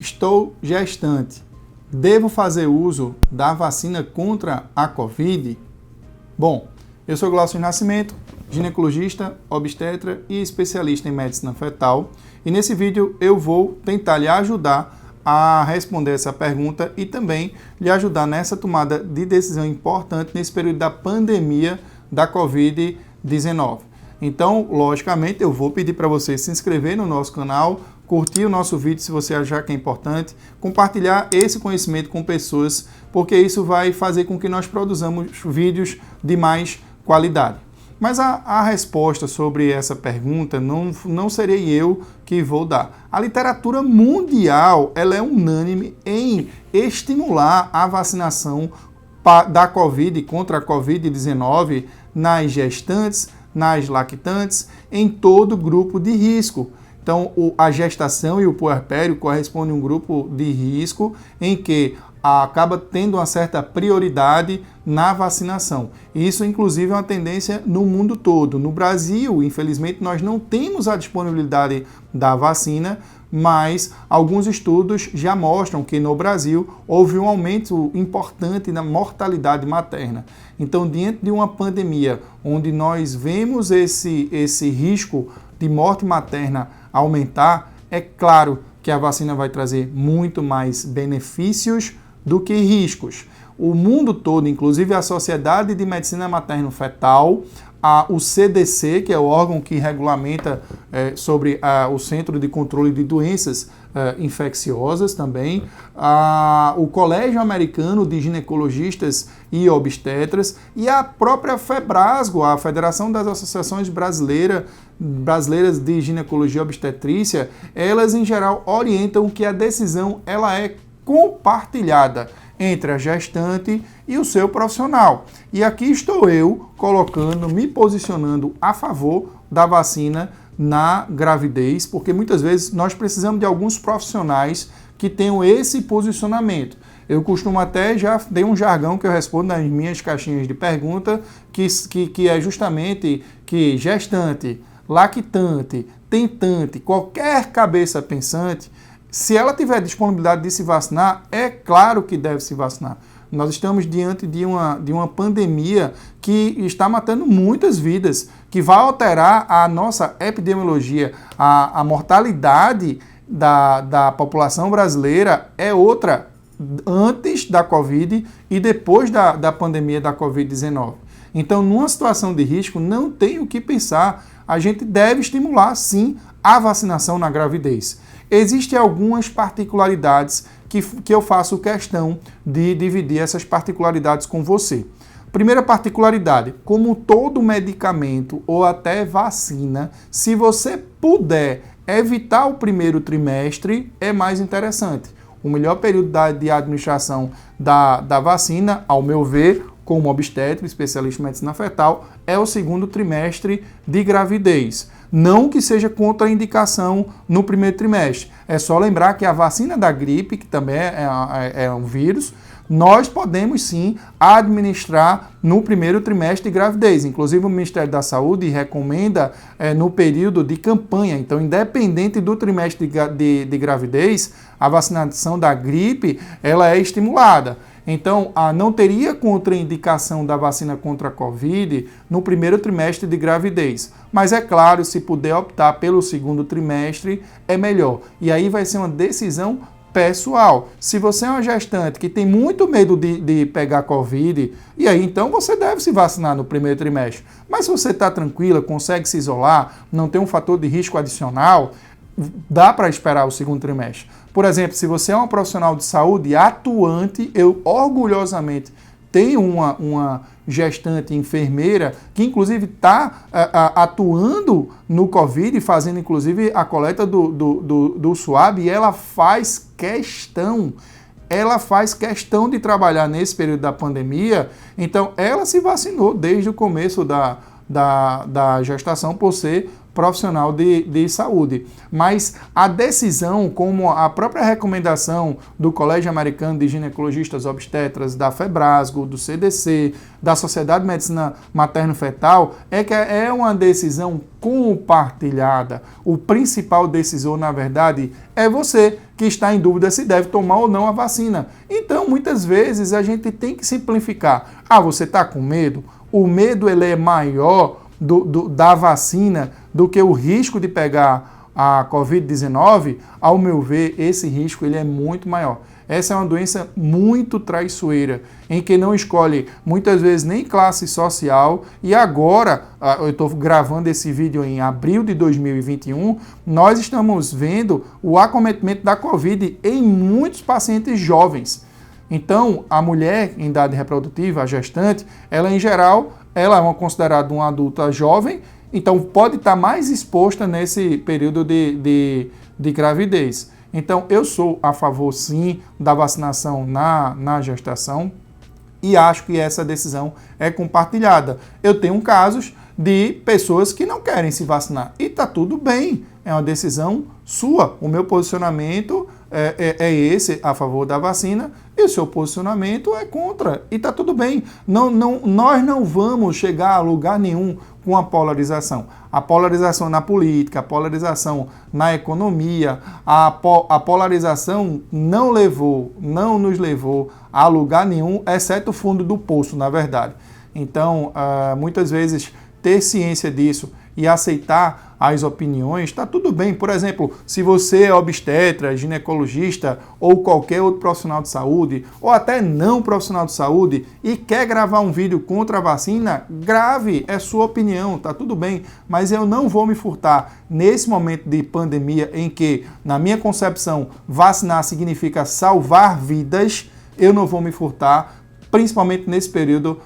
Estou gestante. Devo fazer uso da vacina contra a Covid? Bom, eu sou Glaucio Nascimento, ginecologista, obstetra e especialista em medicina fetal. E nesse vídeo eu vou tentar lhe ajudar a responder essa pergunta e também lhe ajudar nessa tomada de decisão importante nesse período da pandemia da Covid-19. Então, logicamente, eu vou pedir para você se inscrever no nosso canal, curtir o nosso vídeo se você achar que é importante, compartilhar esse conhecimento com pessoas, porque isso vai fazer com que nós produzamos vídeos de mais qualidade. Mas a resposta sobre essa pergunta não serei eu que vou dar. A literatura mundial ela é unânime em estimular a vacinação da Covid contra a Covid-19 nas gestantes, nas lactantes, em todo grupo de risco. Então, a gestação e o puerpério correspondem a um grupo de risco em que acaba tendo uma certa prioridade na vacinação. Isso, inclusive, é uma tendência no mundo todo. No Brasil, infelizmente, nós não temos a disponibilidade da vacina, mas alguns estudos já mostram que no Brasil houve um aumento importante na mortalidade materna. Então, diante de uma pandemia onde nós vemos esse risco de morte materna aumentar, é claro que a vacina vai trazer muito mais benefícios do que riscos. O mundo todo, inclusive a Sociedade de Medicina Materno-Fetal, o CDC, que é o órgão que regulamenta sobre o Centro de Controle de Doenças Infecciosas também, o Colégio Americano de Ginecologistas e Obstetras e a própria FEBRASGO, a Federação das Associações Brasileiras de Ginecologia e Obstetrícia, elas em geral orientam que a decisão ela é compartilhada entre a gestante e o seu profissional. E aqui estou eu me posicionando a favor da vacina na gravidez, porque muitas vezes nós precisamos de alguns profissionais que tenham esse posicionamento. Eu costumo até, já dei um jargão que eu respondo nas minhas caixinhas de pergunta, que é justamente que gestante, lactante, tentante, qualquer cabeça pensante, se ela tiver disponibilidade de se vacinar, é claro que deve se vacinar. Nós estamos diante de uma pandemia que está matando muitas vidas, que vai alterar a nossa epidemiologia. A mortalidade da população brasileira é outra antes da Covid e depois da pandemia da Covid-19. Então, numa situação de risco, não tem o que pensar. A gente deve estimular, sim, a vacinação na gravidez. Existem algumas particularidades que eu faço questão de dividir essas particularidades com você. Primeira particularidade, como todo medicamento ou até vacina, se você puder evitar o primeiro trimestre, é mais interessante. O melhor período de administração da vacina, ao meu ver, como obstetra, especialista em medicina fetal, é o segundo trimestre de gravidez. Não que seja contraindicação no primeiro trimestre. É só lembrar que a vacina da gripe, que também é um vírus, nós podemos sim administrar no primeiro trimestre de gravidez. Inclusive o Ministério da Saúde recomenda no período de campanha. Então, independente do trimestre de gravidez, a vacinação da gripe ela é estimulada. Então, não teria contraindicação da vacina contra a Covid no primeiro trimestre de gravidez. Mas é claro, se puder optar pelo segundo trimestre, é melhor. E aí vai ser uma decisão pessoal. Se você é uma gestante que tem muito medo de pegar Covid, e aí então você deve se vacinar no primeiro trimestre. Mas se você está tranquila, consegue se isolar, não tem um fator de risco adicional, dá para esperar o segundo trimestre. Por exemplo, se você é uma profissional de saúde atuante, eu orgulhosamente tenho uma gestante enfermeira que inclusive está atuando no Covid, fazendo inclusive a coleta do SWAB, e ela faz questão de trabalhar nesse período da pandemia. Então ela se vacinou desde o começo da gestação por ser profissional de saúde. Mas a decisão, como a própria recomendação do Colégio Americano de Ginecologistas Obstetras, da FEBRASGO, do CDC, da Sociedade de Medicina Materno-Fetal, é que é uma decisão compartilhada. O principal decisor, na verdade, é você que está em dúvida se deve tomar ou não a vacina. Então, muitas vezes, a gente tem que simplificar. Você está com medo? O medo ele é maior da vacina do que o risco de pegar a Covid-19. Ao meu ver, esse risco ele é muito maior. Essa é uma doença muito traiçoeira, em que não escolhe muitas vezes nem classe social. E agora, eu estou gravando esse vídeo em abril de 2021, nós estamos vendo o acometimento da Covid em muitos pacientes jovens. Então, a mulher em idade reprodutiva, a gestante, ela em geral, ela é considerada uma adulta jovem, então pode estar mais exposta nesse período de gravidez. Então, eu sou a favor, sim, da vacinação na gestação e acho que essa decisão é compartilhada. Eu tenho casos de pessoas que não querem se vacinar e está tudo bem, é uma decisão sua. O meu posicionamento é esse, a favor da vacina, e o seu posicionamento é contra, e está tudo bem. Nós não vamos chegar a lugar nenhum com a polarização. A polarização na política, a polarização na economia, a polarização não nos levou a lugar nenhum, exceto o fundo do poço, na verdade. Então, muitas vezes, ter ciência disso e aceitar as opiniões, está tudo bem. Por exemplo, se você é obstetra, ginecologista ou qualquer outro profissional de saúde, ou até não profissional de saúde, e quer gravar um vídeo contra a vacina, grave, é sua opinião, está tudo bem. Mas eu não vou me furtar nesse momento de pandemia em que, na minha concepção, vacinar significa salvar vidas, eu não vou me furtar, principalmente nesse período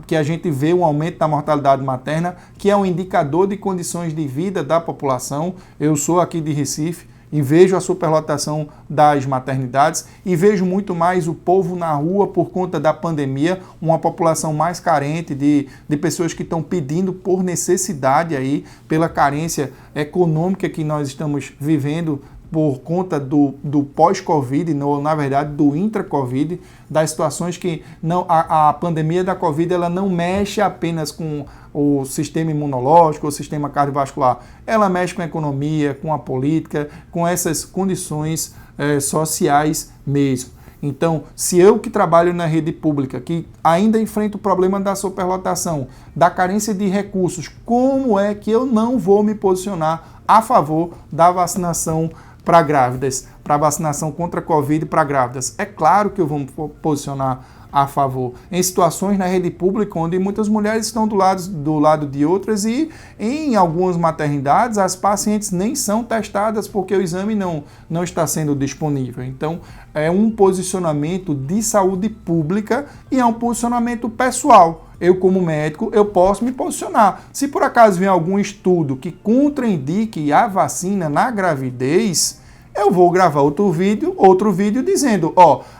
que a gente vê um aumento da mortalidade materna, que é um indicador de condições de vida da população. Eu sou aqui de Recife e vejo a superlotação das maternidades e vejo muito mais o povo na rua por conta da pandemia, uma população mais carente de pessoas que estão pedindo por necessidade aí, pela carência econômica que nós estamos vivendo por conta do pós-Covid, na verdade do intra-Covid, das situações que a pandemia da Covid ela não mexe apenas com o sistema imunológico, o sistema cardiovascular, ela mexe com a economia, com a política, com essas condições sociais mesmo. Então, se eu que trabalho na rede pública, que ainda enfrento o problema da superlotação, da carência de recursos, como é que eu não vou me posicionar a favor da vacinação para grávidas, para vacinação contra a Covid para grávidas? É claro que eu vou me posicionar a favor. Em situações na rede pública, onde muitas mulheres estão do lado de outras e em algumas maternidades as pacientes nem são testadas porque o exame não está sendo disponível. Então, é um posicionamento de saúde pública e é um posicionamento pessoal. Eu, como médico, eu posso me posicionar. Se por acaso vier algum estudo que contraindique a vacina na gravidez, eu vou gravar outro vídeo dizendo,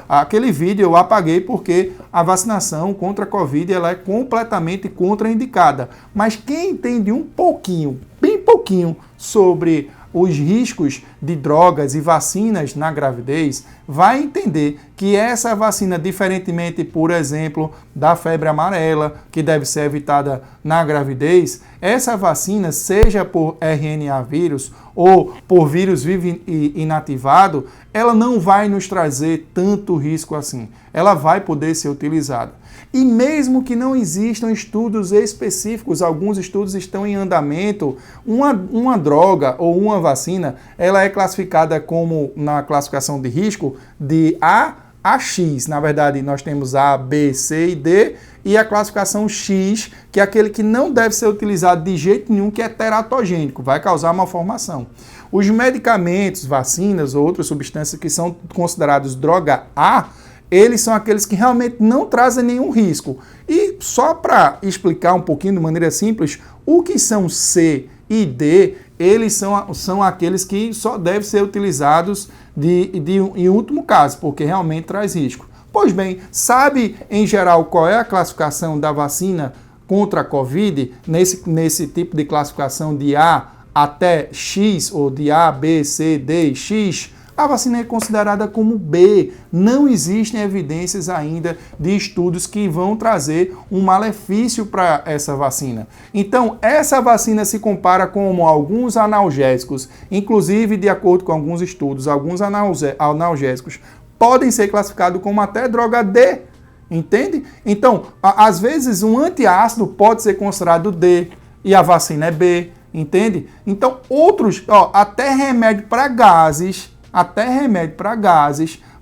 aquele vídeo eu apaguei porque a vacinação contra a Covid ela é completamente contraindicada. Mas quem entende um pouquinho, bem pouquinho, sobre os riscos de drogas e vacinas na gravidez, vai entender que essa vacina, diferentemente, por exemplo, da febre amarela, que deve ser evitada na gravidez, essa vacina, seja por RNA vírus ou por vírus vivo inativado, ela não vai nos trazer tanto risco assim. Ela vai poder ser utilizada. E mesmo que não existam estudos específicos, alguns estudos estão em andamento, uma droga ou uma vacina, ela é classificada como, na classificação de risco, de A a X. Na verdade, nós temos A, B, C e D, e a classificação X, que é aquele que não deve ser utilizado de jeito nenhum, que é teratogênico, vai causar malformação. Os medicamentos, vacinas ou outras substâncias que são considerados droga A, eles são aqueles que realmente não trazem nenhum risco. E só para explicar um pouquinho de maneira simples, o que são C e D, eles são aqueles que só devem ser utilizados em último caso, porque realmente traz risco. Pois bem, sabe em geral qual é a classificação da vacina contra a Covid, nesse tipo de classificação de A até X, ou de A, B, C, D, X, a vacina é considerada como B. Não existem evidências ainda de estudos que vão trazer um malefício para essa vacina. Então, essa vacina se compara com alguns analgésicos, inclusive, de acordo com alguns estudos, alguns analgésicos podem ser classificados como até droga D, entende? Então, às vezes, um antiácido pode ser considerado D e a vacina é B, entende? Então, outros, até remédio para gases,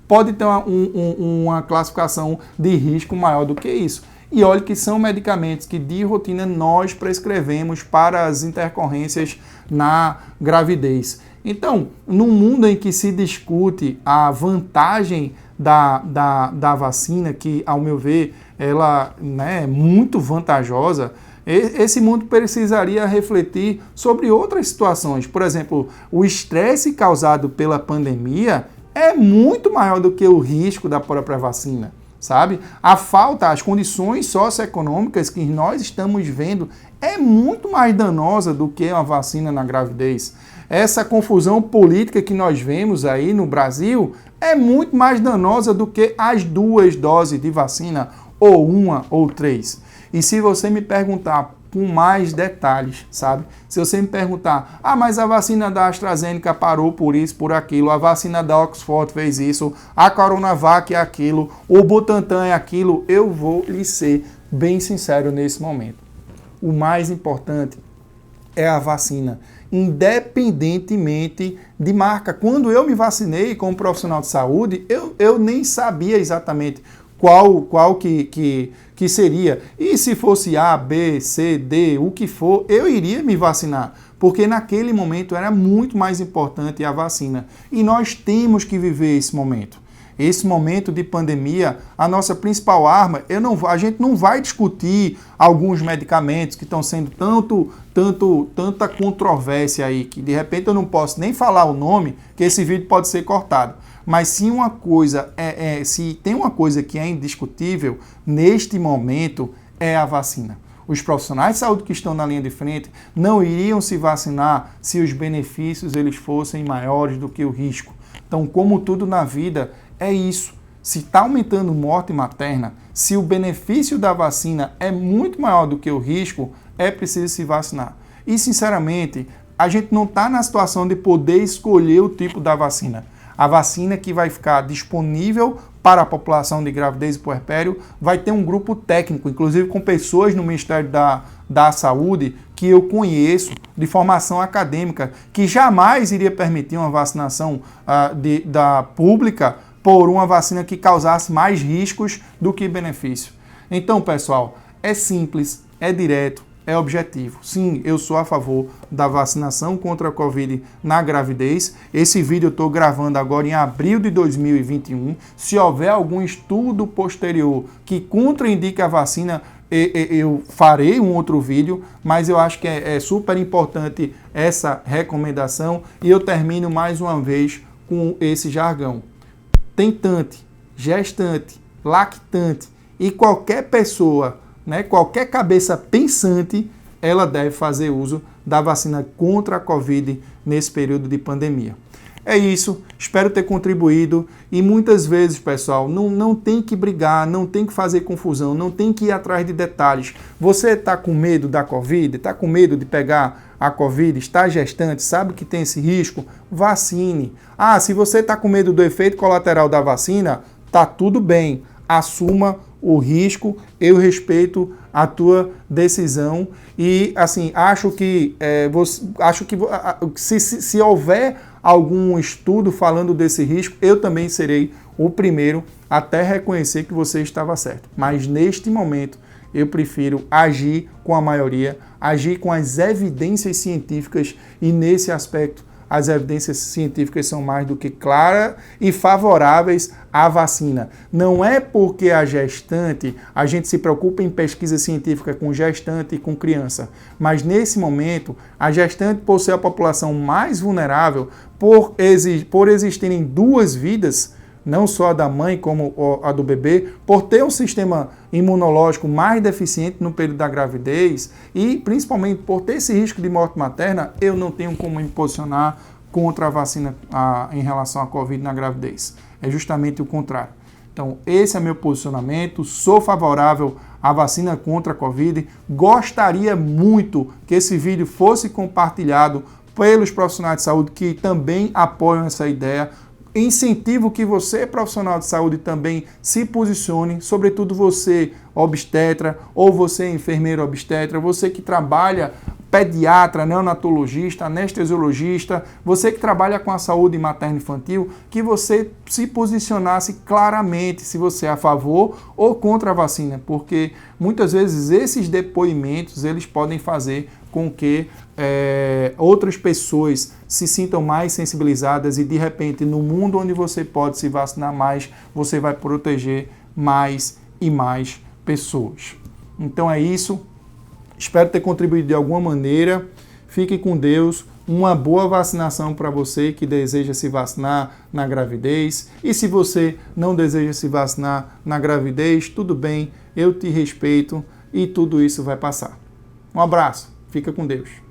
pode ter uma classificação de risco maior do que isso. E olha que são medicamentos que de rotina nós prescrevemos para as intercorrências na gravidez. Então, num mundo em que se discute a vantagem da vacina, que ao meu ver ela é muito vantajosa, esse mundo precisaria refletir sobre outras situações. Por exemplo, o estresse causado pela pandemia é muito maior do que o risco da própria vacina, sabe? As condições socioeconômicas que nós estamos vendo é muito mais danosa do que uma vacina na gravidez. Essa confusão política que nós vemos aí no Brasil é muito mais danosa do que as 2 doses de vacina, ou 1 ou 3. E se você me perguntar com mais detalhes, sabe? Se você me perguntar, mas a vacina da AstraZeneca parou por isso, por aquilo, a vacina da Oxford fez isso, a Coronavac é aquilo, o Butantan é aquilo, eu vou lhe ser bem sincero nesse momento. O mais importante é a vacina, independentemente de marca. Quando eu me vacinei como profissional de saúde, eu nem sabia exatamente qual que seria. E se fosse A, B, C, D, o que for, eu iria me vacinar, porque naquele momento era muito mais importante a vacina. E nós temos que viver esse momento. Esse momento de pandemia, a nossa principal arma, a gente não vai discutir alguns medicamentos que estão sendo tanta controvérsia aí, que de repente eu não posso nem falar o nome, que esse vídeo pode ser cortado. Mas se se tem uma coisa que é indiscutível neste momento, é a vacina. Os profissionais de saúde que estão na linha de frente não iriam se vacinar se os benefícios eles fossem maiores do que o risco. Então, como tudo na vida, é isso. Se está aumentando morte materna, se o benefício da vacina é muito maior do que o risco, é preciso se vacinar. E, sinceramente, a gente não está na situação de poder escolher o tipo da vacina. A vacina que vai ficar disponível para a população de gravidez e puerpério vai ter um grupo técnico, inclusive com pessoas no Ministério da Saúde que eu conheço de formação acadêmica, que jamais iria permitir uma vacinação da pública por uma vacina que causasse mais riscos do que benefício. Então, pessoal, é simples, é direto, é objetivo. Sim, eu sou a favor da vacinação contra a Covid na gravidez. Esse vídeo eu estou gravando agora em abril de 2021. Se houver algum estudo posterior que contraindique a vacina, eu farei um outro vídeo, mas eu acho que é super importante essa recomendação. E eu termino mais uma vez com esse jargão. Tentante, gestante, lactante e qualquer pessoa, qualquer cabeça pensante, ela deve fazer uso da vacina contra a Covid nesse período de pandemia. É isso, espero ter contribuído e muitas vezes, pessoal, não tem que brigar, não tem que fazer confusão, não tem que ir atrás de detalhes. Você está com medo da Covid, está com medo de pegar a Covid, está gestante, sabe que tem esse risco? Vacine. Se você está com medo do efeito colateral da vacina, tá tudo bem, assuma o risco, eu respeito a tua decisão e, assim, acho que se houver algum estudo falando desse risco, eu também serei o primeiro a até reconhecer que você estava certo. Mas neste momento, eu prefiro agir com a maioria, agir com as evidências científicas e, nesse aspecto, as evidências científicas são mais do que claras e favoráveis à vacina. Não é porque a gente se preocupa em pesquisa científica com gestante e com criança, mas nesse momento, a gestante, por ser a população mais vulnerável, por existirem 2 vidas, não só a da mãe como a do bebê, por ter um sistema imunológico mais deficiente no período da gravidez e principalmente por ter esse risco de morte materna, eu não tenho como me posicionar contra a vacina em relação à Covid na gravidez. É justamente o contrário. Então, esse é meu posicionamento, sou favorável à vacina contra a Covid, gostaria muito que esse vídeo fosse compartilhado pelos profissionais de saúde que também apoiam essa ideia. Incentivo que você, profissional de saúde, também se posicione, sobretudo você, obstetra, ou você, enfermeiro obstetra, você que trabalha, pediatra, neonatologista, anestesiologista, você que trabalha com a saúde materno-infantil, que você se posicionasse claramente se você é a favor ou contra a vacina, porque muitas vezes esses depoimentos eles podem fazer com que outras pessoas se sintam mais sensibilizadas e de repente no mundo onde você pode se vacinar mais, você vai proteger mais e mais pessoas. Então é isso. Espero ter contribuído de alguma maneira. Fique com Deus. Uma boa vacinação para você que deseja se vacinar na gravidez. E se você não deseja se vacinar na gravidez, tudo bem, eu te respeito e tudo isso vai passar. Um abraço. Fica com Deus.